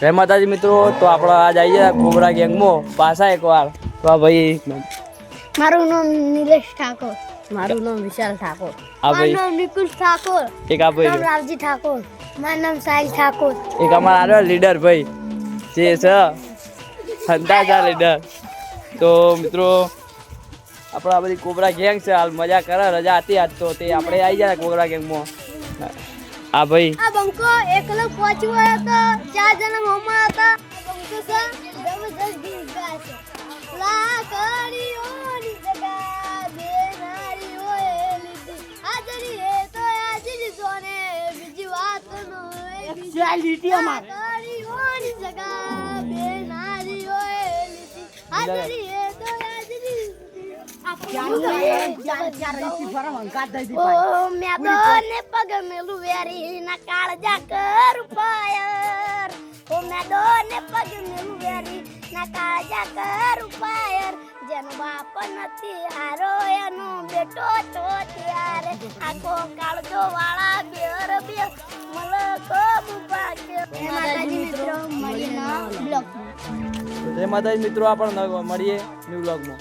જય માતાજી મિત્રો, તો આપણે આજ આવી ગયા કોબરા ગેંગમાં પાછા એકવાર. તો ભાઈ મારું નામ નિલેશ ઠાકોર, મારું નામ વિશાલ ઠાકોર, મારું નામ નિકુલ ઠાકોર, એક આ ભાઈ રાવજી ઠાકોર, મારું નામ સાહિલ ઠાકોર, એક અમારા લીડર ભાઈ જે છે સંતાજા લીડર. તો મિત્રો આપણે આ બધી કોબરા ગેંગ છે, હાલ મજા કરે, રજા હતી આજ તો તે આપણે આવી ગયા કોબરા ગેંગમાં. આ ભાઈ આ બંકો એકલો પહોંચ્યો હતો, 4 જણા હોમાં હતા. બંકો છે જબરજસ્ત ગીત ગાય છે. લાકડીઓની જગા બેનારીઓએ લીધી, હાજરી હે તો હાજરી જોને, બીજી વાત નો લાકડીઓની જગા બેનારીઓએ લીધી, હાજરી હે તો હાજરી. પગ મેલું વેરી ના કાળજા કરું પાયર, ઓ મેદો ને પગ મેલું વેરી ના કાળજા કરું પાયર, જેનો બાપ નથી હારો એનો બેટો તો ત્યારે, આખો કાળજો વાળા બેર બે મલકો મુપાક્યો. જય માતાજી મિત્રો, મળીએ ના બ્લોગ. જય માતાજી મિત્રો, આપણે મળીએ ન્યુ બ્લોગમાં.